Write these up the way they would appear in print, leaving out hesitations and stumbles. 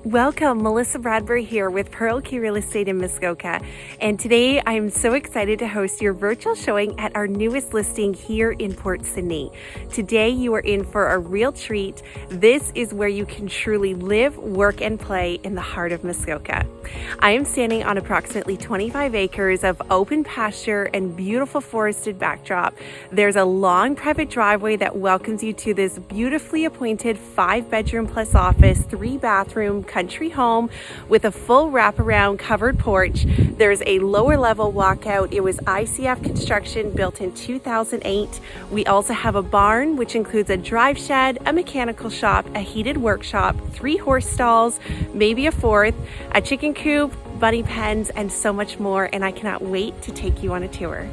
Welcome, Melissa Bradbury here with Pearl Key Real Estate in Muskoka. And today I am so excited to host your virtual showing at our newest listing here in Port Sydney. Today you are in for a real treat. This is where you can truly live, work, and play in the heart of Muskoka. I am standing on approximately 25 acres of open pasture and beautiful forested backdrop. There's a long private driveway that welcomes you to this beautifully appointed 5-bedroom plus office, 3-bathroom country home with a full wraparound covered porch. There's a lower level walkout. It was ICF Construction, built in 2008. We also have a barn, which includes a drive shed, a mechanical shop, a heated workshop, 3 horse stalls, maybe a 4th, a chicken coop, bunny pens, and so much more. And I cannot wait to take you on a tour.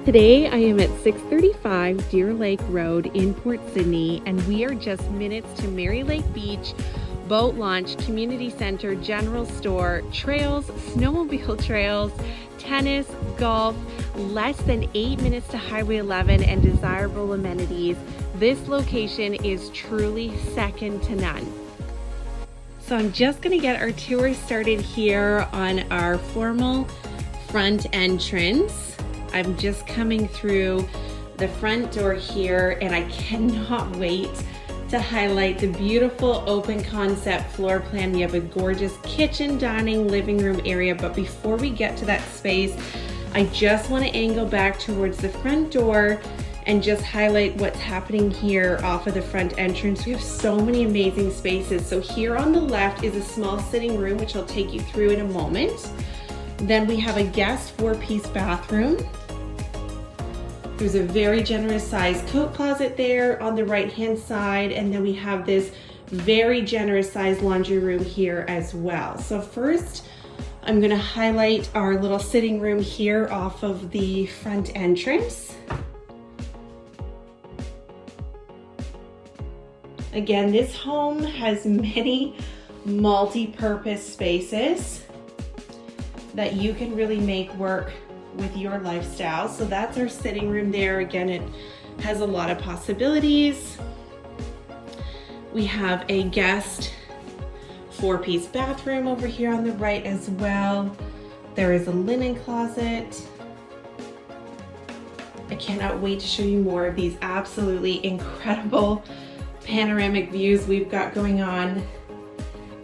Today I am at 635 Deer Lake Road in Port Sydney, and we are just minutes to Mary Lake Beach, boat launch, community center, general store, trails, snowmobile trails, tennis, golf, less than 8 minutes to Highway 11, and desirable amenities. This location is truly second to none. So I'm just going to get our tour started here on our formal front entrance. I'm just coming through the front door here, and I cannot wait to highlight the beautiful open concept floor plan. We have a gorgeous kitchen, dining, living room area, but before we get to that space, I just want to angle back towards the front door and just highlight what's happening here off of the front entrance. We have so many amazing spaces. So here on the left is a small sitting room, which I'll take you through in a moment. Then we have a guest 4-piece bathroom. There's a very generous sized coat closet there on the right hand side, and then we have this very generous sized laundry room here as well. So first, I'm gonna highlight our little sitting room here off of the front entrance. Again, this home has many multi-purpose spaces that you can really make work with your lifestyle. So that's our sitting room there. Again, it has a lot of possibilities. We have a guest 4-piece bathroom over here on the right as well. There is a linen closet. I cannot wait to show you more of these absolutely incredible panoramic views we've got going on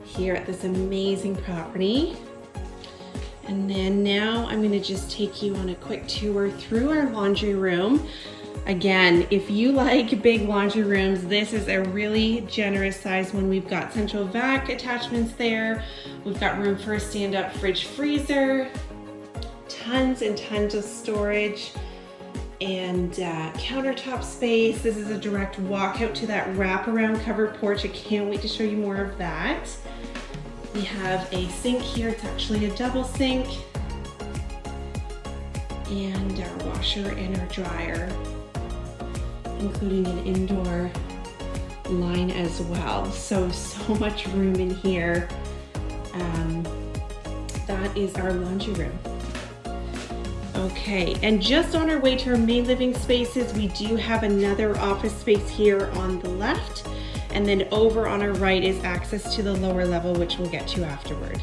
here at this amazing property. And then now I'm gonna just take you on a quick tour through our laundry room. Again, if you like big laundry rooms, this is a really generous size one. We've got central vac attachments there. We've got room for a stand-up fridge freezer, tons and tons of storage, and countertop space. This is a direct walkout to that wraparound covered porch. I can't wait to show you more of that. We have a sink here. It's actually a double sink, and our washer and our dryer, including an indoor line as well. So much room in here. That is our laundry room. Okay, and just on our way to our main living spaces, we do have another office space here on the left. And then over on our right is access to the lower level, which we'll get to afterward.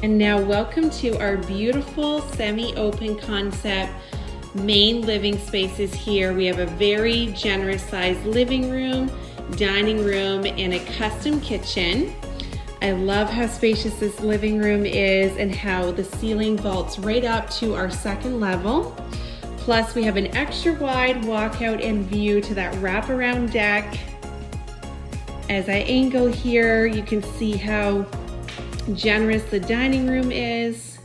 And now welcome to our beautiful semi-open concept main living spaces here. We have a very generous sized living room, dining room, and a custom kitchen. I love how spacious this living room is and how the ceiling vaults right up to our second level. Plus we have an extra wide walkout and view to that wraparound deck. As I angle here, you can see how generous the dining room is.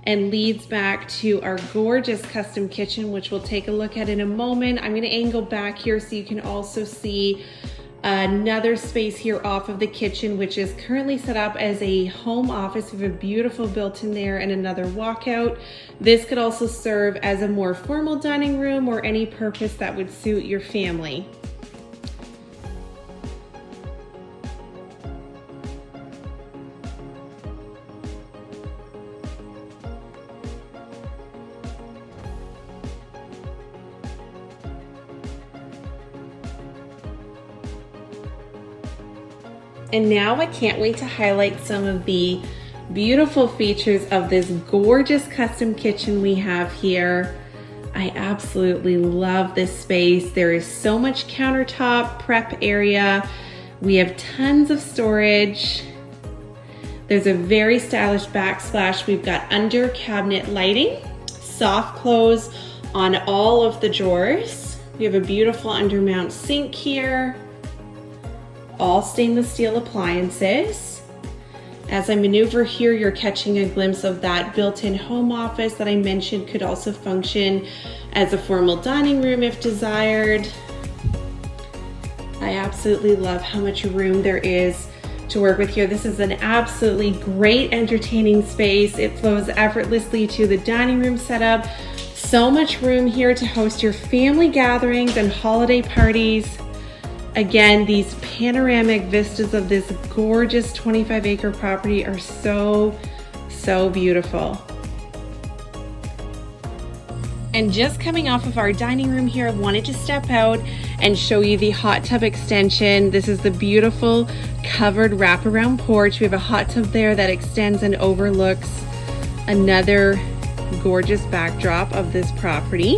and leads back to our gorgeous custom kitchen, which we'll take a look at in a moment. I'm going to angle back here so you can also see another space here off of the kitchen, which is currently set up as a home office. We have a beautiful built-in there and another walkout. This could also serve as a more formal dining room or any purpose that would suit your family. And now I can't wait to highlight some of the beautiful features of this gorgeous custom kitchen we have here. I absolutely love this space. There is so much countertop prep area. We have tons of storage. There's a very stylish backsplash. We've got under cabinet lighting, soft close on all of the drawers. We have a beautiful undermount sink here. All stainless steel appliances. As I maneuver here, you're catching a glimpse of that built-in home office that I mentioned could also function as a formal dining room if desired. I absolutely love how much room there is to work with here. This is an absolutely great entertaining space. It flows effortlessly to the dining room setup. So much room here to host your family gatherings and holiday parties. Again, these panoramic vistas of this gorgeous 25-acre property are so beautiful. And just coming off of our dining room here, I wanted to step out and show you the hot tub extension. This is the beautiful covered wraparound porch. We have a hot tub there that extends and overlooks another gorgeous backdrop of this property.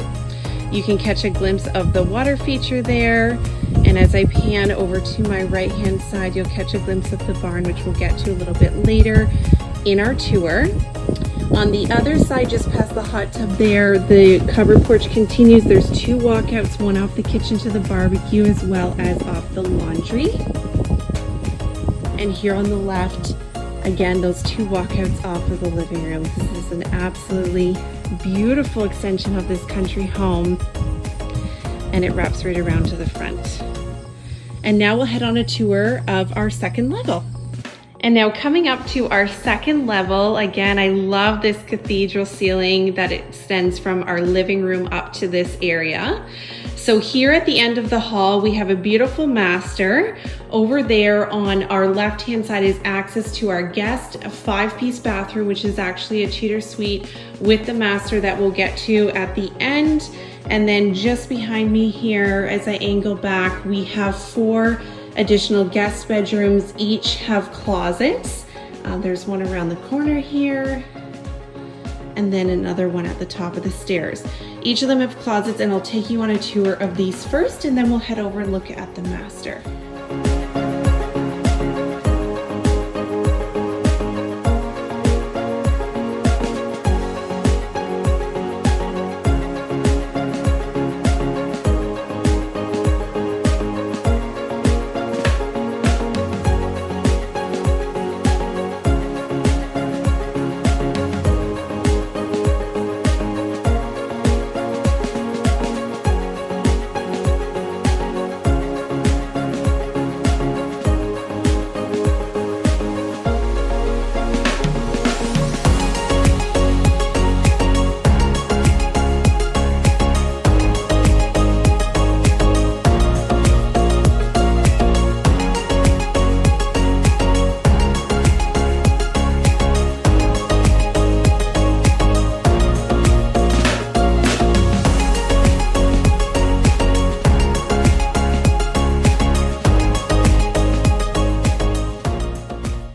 You can catch a glimpse of the water feature there. And as I pan over to my right-hand side, you'll catch a glimpse of the barn, which we'll get to a little bit later in our tour. On the other side, just past the hot tub there, the covered porch continues. There's two walkouts, one off the kitchen to the barbecue as well as off the laundry. And here on the left, again, those two walkouts off of the living room. This is an absolutely beautiful extension of this country home, and it wraps right around to the front. And now we'll head on a tour of our second level. And now coming up to our second level, again, I love this cathedral ceiling that extends from our living room up to this area. So here at the end of the hall, we have a beautiful master. Over there on our left-hand side is access to our guest, a 5-piece bathroom, which is actually a cheater suite with the master that we'll get to at the end. And then just behind me here, as I angle back, we have 4 additional guest bedrooms. Each have closets. There's one around the corner here, and then another one at the top of the stairs. Each of them have closets, and I'll take you on a tour of these first, and then we'll head over and look at the master.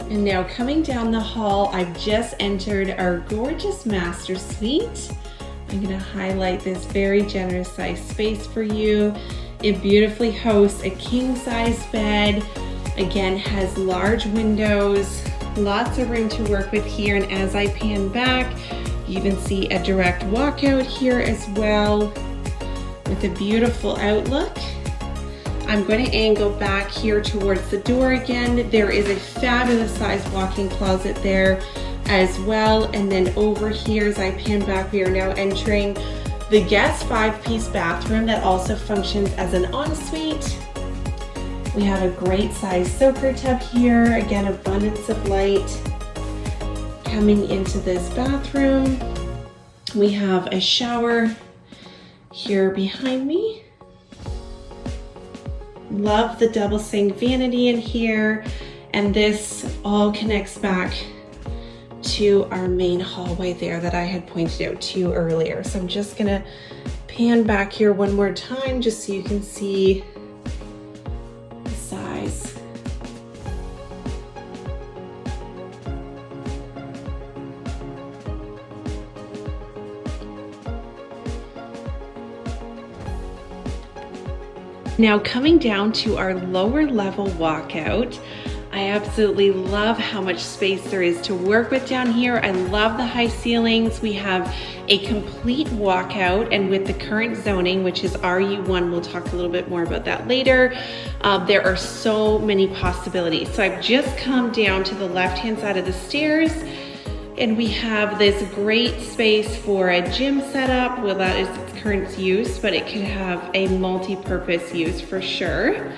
Now coming down the hall, I've just entered our gorgeous master suite. I'm going to highlight this very generous size space for you. It beautifully hosts a king-size bed. Again, has large windows, lots of room to work with here. And as I pan back, you even see a direct walkout here as well with a beautiful outlook. I'm going to angle back here towards the door again. There is a fabulous sized walk-in closet there as well. And then over here, as I pan back, we are now entering the guest 5-piece bathroom that also functions as an ensuite. We have a great size soaker tub here. Again, abundance of light coming into this bathroom. We have a shower here behind me. Love the double sink vanity in here. And this all connects back to our main hallway there that I had pointed out to you earlier. So I'm just gonna pan back here one more time just so you can see the size. Now coming down to our lower level walkout, I absolutely love how much space there is to work with down here. I love the high ceilings. We have a complete walkout, and with the current zoning, which is RU1, we'll talk a little bit more about that later, there are so many possibilities. So I've just come down to the left-hand side of the stairs, and we have this great space for a gym setup. Well, that is its current use, but it could have a multi-purpose use for sure.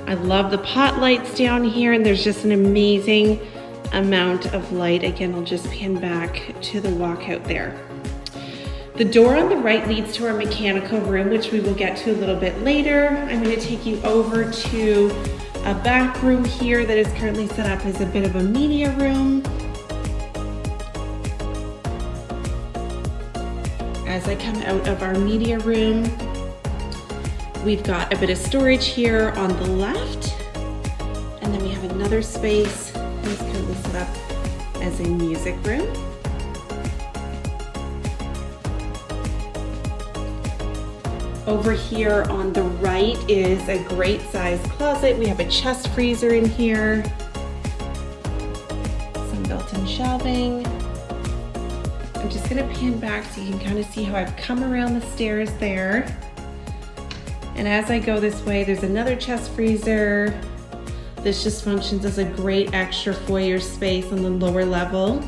I love the pot lights down here, and there's just an amazing amount of light. Again, I'll just pan back to the walkout there. The door on the right leads to our mechanical room, which we will get to a little bit later. I'm going to take you over to a back room here that is currently set up as a bit of a media room. As I come out of our media room, we've got a bit of storage here on the left, and then we have another space that's currently set up as a music room. Over here on the right is a great size closet. We have a chest freezer in here, some built-in shelving. I'm just gonna pan back so you can kind of see how I've come around the stairs there. And as I go this way, there's another chest freezer. This just functions as a great extra foyer space on the lower level.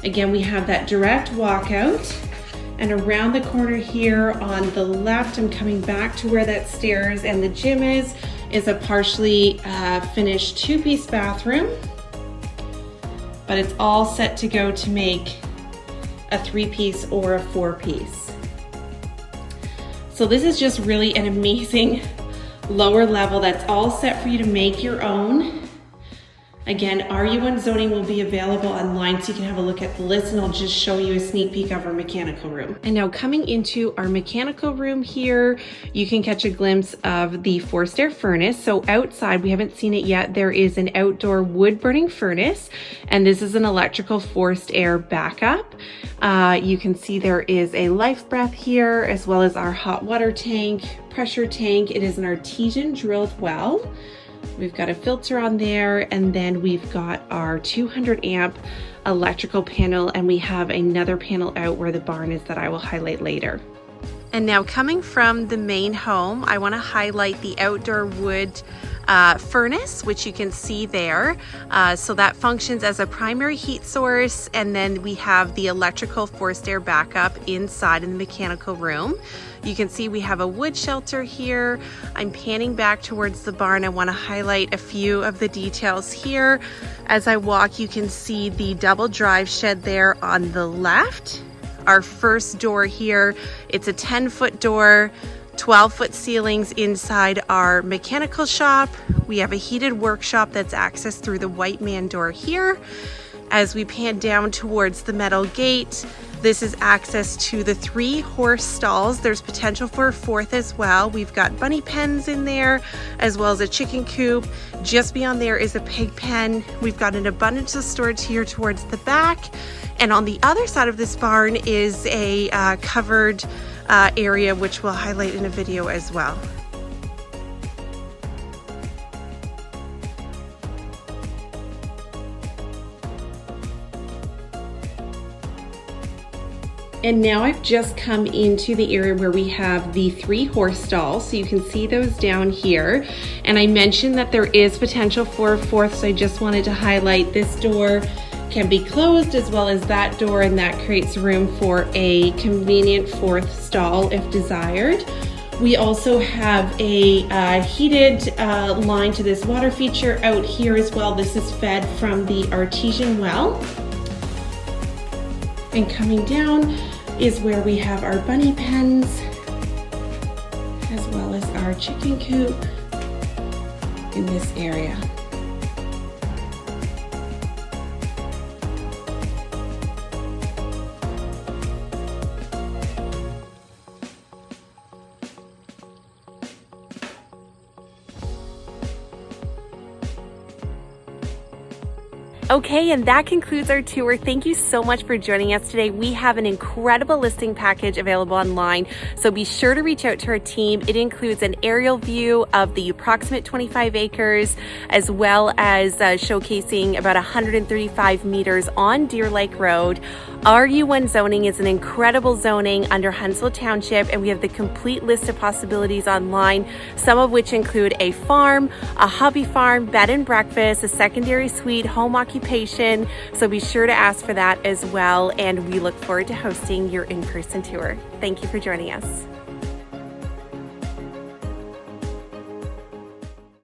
Again, we have that direct walkout. And around the corner here on the left, I'm coming back to where that stairs and the gym is a partially finished 2-piece bathroom. But it's all set to go to make a 3-piece or a 4-piece. So this is just really an amazing lower level that's all set for you to make your own. Again, RU1 zoning will be available online so you can have a look at the list, and I'll just show you a sneak peek of our mechanical room. And now coming into our mechanical room here, you can catch a glimpse of the forced air furnace. So outside, we haven't seen it yet, there is an outdoor wood burning furnace, and this is an electrical forced air backup. You can see there is a life breath here, as well as our hot water tank, pressure tank. It is an artesian drilled well. We've got a filter on there, and then we've got our 200 amp electrical panel, and we have another panel out where the barn is that I will highlight later. And now coming from the main home, I want to highlight the outdoor wood furnace, which you can see there. So that functions as a primary heat source, and then we have the electrical forced air backup inside in the mechanical room. You can see we have a wood shelter here. I'm panning back towards the barn. I want to highlight a few of the details here. As I walk, you can see the double drive shed there on the left. Our first door here, it's a 10-foot door, 12-foot ceilings inside our mechanical shop. We have a heated workshop that's accessed through the white man door here. As we pan down towards the metal gate, this is access to the 3 horse stalls. There's potential for a 4th as well. We've got bunny pens in there, as well as a chicken coop. Just beyond there is a pig pen. We've got an abundance of storage here towards the back. And on the other side of this barn is a covered area, which we'll highlight in a video as well. And now I've just come into the area where we have the 3 horse stalls. So you can see those down here. And I mentioned that there is potential for a 4th, so I just wanted to highlight this door can be closed, as well as that door, and that creates room for a convenient fourth stall if desired. We also have a heated line to this water feature out here as well. This is fed from the artesian well. And coming down is where we have our bunny pens, as well as our chicken coop in this area. Okay, and that concludes our tour. Thank you so much for joining us today. We have an incredible listing package available online, so be sure to reach out to our team. It includes an aerial view of the approximate 25 acres, as well as showcasing about 135 meters on Deer Lake Road. RU1 zoning is an incredible zoning under Huntsville Township, and we have the complete list of possibilities online, some of which include a farm, a hobby farm, bed and breakfast, a secondary suite, home occupation. So be sure to ask for that as well, and we look forward to hosting your in-person tour. Thank you for joining us.